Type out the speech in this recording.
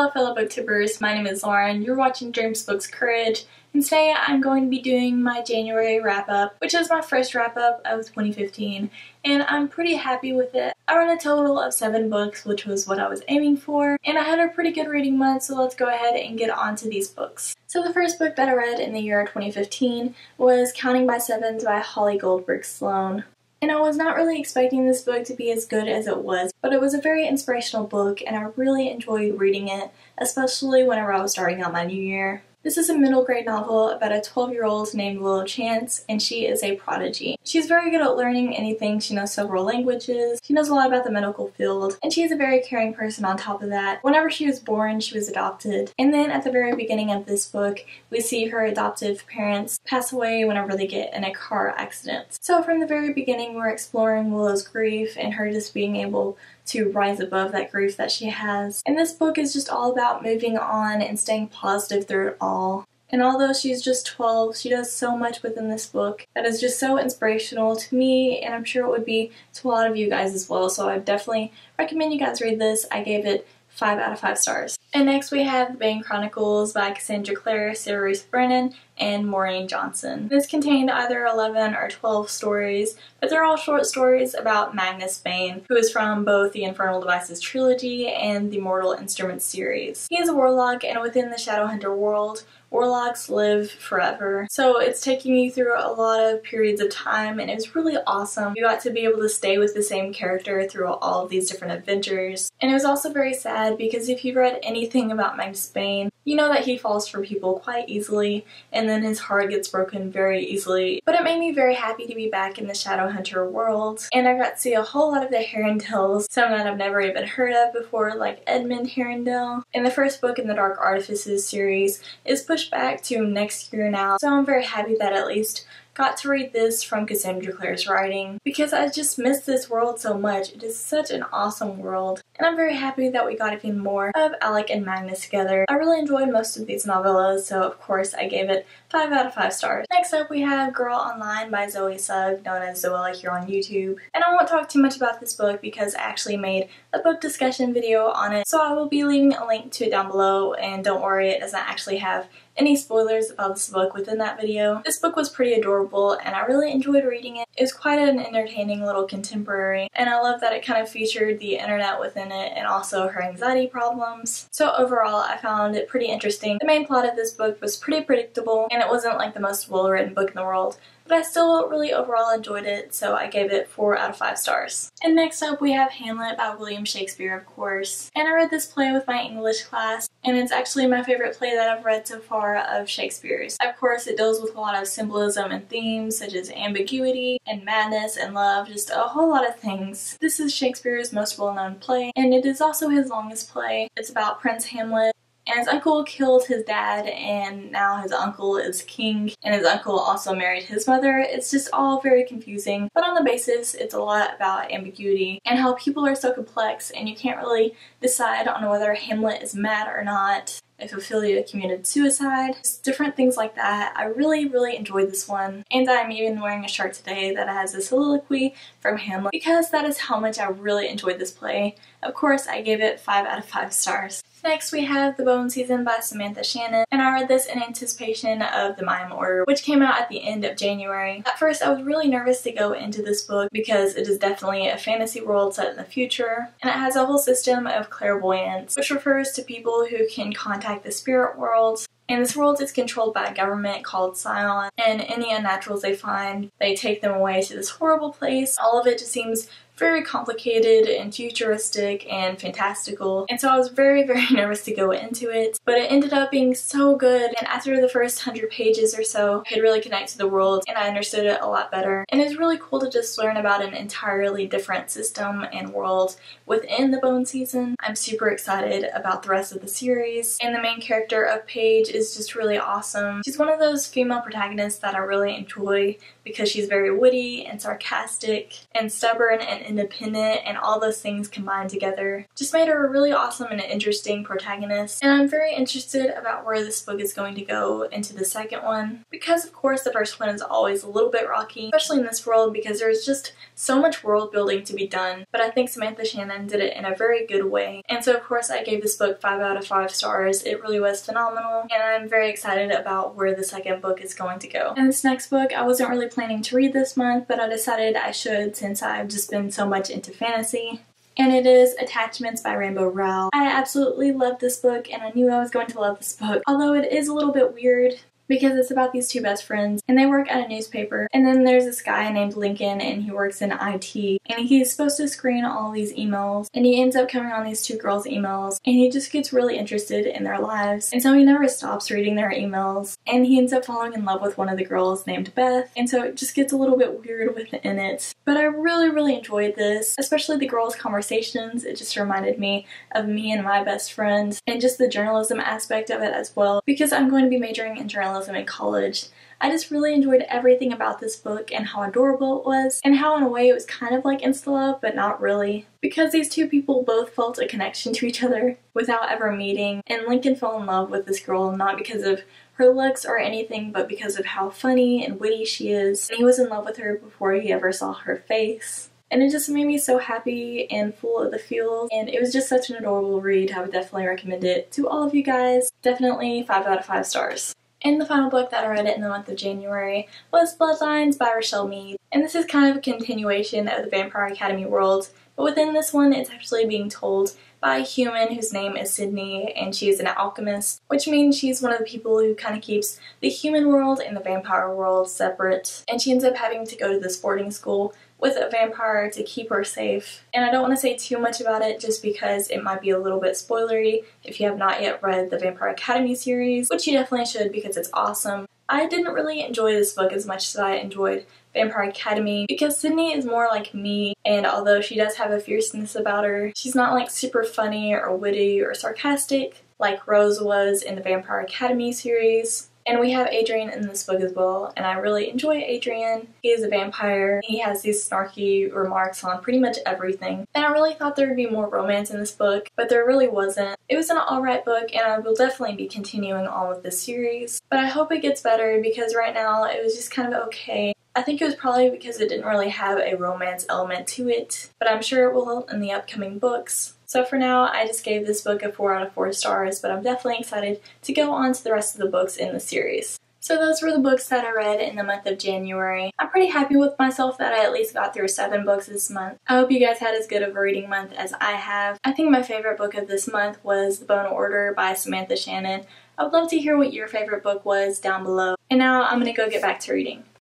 Hello fellow booktubers, my name is Lauren, you're watching Dreams Books Courage, and today I'm going to be doing my January wrap-up, which is my first wrap-up of 2015, and I'm pretty happy with it. I read a total of 7 books, which was what I was aiming for, and I had a pretty good reading month, so let's go ahead and get on to these books. So the first book that I read in the year 2015 was Counting by Sevens by Holly Goldberg Sloan. And I was not really expecting this book to be as good as it was, but it was a very inspirational book and I really enjoyed reading it, especially whenever I was starting out my new year. This is a middle grade novel about a 12-year-old named Willow Chance, and she is a prodigy. She's very good at learning anything. She knows several languages, she knows a lot about the medical field, and she is a very caring person on top of that. Whenever she was born, she was adopted, and then at the very beginning of this book, we see her adoptive parents pass away whenever they get in a car accident. So from the very beginning, we're exploring Willow's grief and her just being able to rise above that grief that she has. And this book is just all about moving on and staying positive through it all. And although she's just 12, she does so much within this book that is just so inspirational to me, and I'm sure it would be to a lot of you guys as well, so I definitely recommend you guys read this. I gave it 5 out of 5 stars. And next we have The Bane Chronicles by Cassandra, Clare, Sarah Reese Brennan, and Maureen Johnson. This contained either 11 or 12 stories, but they're all short stories about Magnus Bane, who is from both the Infernal Devices trilogy and the Mortal Instruments series. He is a warlock, and within the Shadowhunter world, warlocks live forever. So it's taking you through a lot of periods of time, and it was really awesome. You got to be able to stay with the same character through all of these different adventures. And it was also very sad because if you've read anything about Magnus Bane, you know that he falls for people quite easily, and then his heart gets broken very easily. But it made me very happy to be back in the Shadowhunter world, and I got to see a whole lot of the Herondales, some that I've never even heard of before, like Edmund Herondale. And the first book in the Dark Artifices series is pushed back to next year now, so I'm very happy that at least got to read this from Cassandra Clare's writing because I just miss this world so much. It is such an awesome world, and I'm very happy that we got even more of Alec and Magnus together. I really enjoyed most of these novellas, so of course I gave it 5 out of 5 stars. Next up we have Girl Online by Zoe Sugg, known as Zoella here on YouTube. And I won't talk too much about this book because I actually made a book discussion video on it, so I will be leaving a link to it down below, and don't worry, it doesn't actually have any spoilers about this book within that video. This book was pretty adorable and I really enjoyed reading it. It was quite an entertaining little contemporary, and I love that it kind of featured the internet within it and also her anxiety problems. So overall I found it pretty interesting. The main plot of this book was pretty predictable and it wasn't like the most well-written book in the world, but I still really overall enjoyed it, so I gave it 4 out of 5 stars. And next up we have Hamlet by William Shakespeare, of course. And I read this play with my English class, and it's actually my favorite play that I've read so far of Shakespeare's. Of course, it deals with a lot of symbolism and themes such as ambiguity and madness and love, just a whole lot of things. This is Shakespeare's most well-known play, and it is also his longest play. It's about Prince Hamlet, and his uncle killed his dad, and now his uncle is king, and his uncle also married his mother. It's just all very confusing, but on the basis, it's a lot about ambiguity and how people are so complex, and you can't really decide on whether Hamlet is mad or not, if Ophelia committed suicide, just different things like that. I really enjoyed this one, and I'm even wearing a shirt today that has a soliloquy from Hamlet because that is how much I really enjoyed this play. Of course, I gave it 5 out of 5 stars. Next we have The Bone Season by Samantha Shannon, and I read this in anticipation of the Mime order, which came out at the end of January. At first I was really nervous to go into this book because it is definitely a fantasy world set in the future, and it has a whole system of clairvoyance, which refers to people who can contact the spirit world. And this world is controlled by a government called Scion, and any unnaturals they find, they take them away to this horrible place. All of it just seems very complicated and futuristic and fantastical, and so I was very nervous to go into it, but it ended up being so good, and after the first 100 pages or so, I could really connect to the world and I understood it a lot better. And it's really cool to just learn about an entirely different system and world within the Bone Season. I'm super excited about the rest of the series, and the main character of Paige is just really awesome. She's one of those female protagonists that I really enjoy because she's very witty and sarcastic and stubborn and and independent, and all those things combined together just made her a really awesome and interesting protagonist. And I'm very interested about where this book is going to go into the second one, because of course the first one is always a little bit rocky, especially in this world, because there's just so much world building to be done. But I think Samantha Shannon did it in a very good way. And so of course I gave this book 5 out of 5 stars. It really was phenomenal, and I'm very excited about where the second book is going to go. And this next book I wasn't really planning to read this month, but I decided I should since I've just been so much into fantasy. And it is Attachments by Rowell. I absolutely love this book, and I knew I was going to love this book, although it is a little bit weird because it's about these two best friends and they work at a newspaper, and then there's this guy named Lincoln and he works in IT, and he's supposed to screen all these emails, and he ends up coming on these two girls' emails, and he just gets really interested in their lives, and so he never stops reading their emails, and he ends up falling in love with one of the girls named Beth, and so it just gets a little bit weird within it. But I really enjoyed this, especially the girls' conversations. It just reminded me of me and my best friend, and just the journalism aspect of it as well, because I'm going to be majoring in journalism in college. I just really enjoyed everything about this book, and how adorable it was, and how in a way it was kind of like insta-love, but not really, because these two people both felt a connection to each other without ever meeting, and Lincoln fell in love with this girl not because of her looks or anything, but because of how funny and witty she is, and he was in love with her before he ever saw her face. And it just made me so happy and full of the feels, and it was just such an adorable read. I would definitely recommend it to all of you guys. Definitely 5 out of 5 stars. And the final book that I read in the month of January was Bloodlines by Rochelle. And this is kind of a continuation of the Vampire Academy world, but within this one it's actually being told by a human whose name is Sydney, and she is an alchemist, which means she's one of the people who kind of keeps the human world and the vampire world separate, and she ends up having to go to this boarding school with a vampire to keep her safe. And I don't want to say too much about it just because it might be a little bit spoilery if you have not yet read the Vampire Academy series, which you definitely should because it's awesome. I didn't really enjoy this book as much as I enjoyed Vampire Academy because Sydney is more like me, and although she does have a fierceness about her, she's not like super funny or witty or sarcastic like Rose was in the Vampire Academy series. And we have Adrian in this book as well, and I really enjoy Adrian. He is a vampire. He has these snarky remarks on pretty much everything. And I really thought there would be more romance in this book, but there really wasn't. It was an alright book, and I will definitely be continuing on with this series. But I hope it gets better because right now it was just kind of okay. I think it was probably because it didn't really have a romance element to it, but I'm sure it will in the upcoming books. So for now, I just gave this book a 4 out of 4 stars, but I'm definitely excited to go on to the rest of the books in the series. So those were the books that I read in the month of January. I'm pretty happy with myself that I at least got through 7 books this month. I hope you guys had as good of a reading month as I have. I think my favorite book of this month was The Bone Order by Samantha Shannon. I would love to hear what your favorite book was down below. And now I'm going to go get back to reading.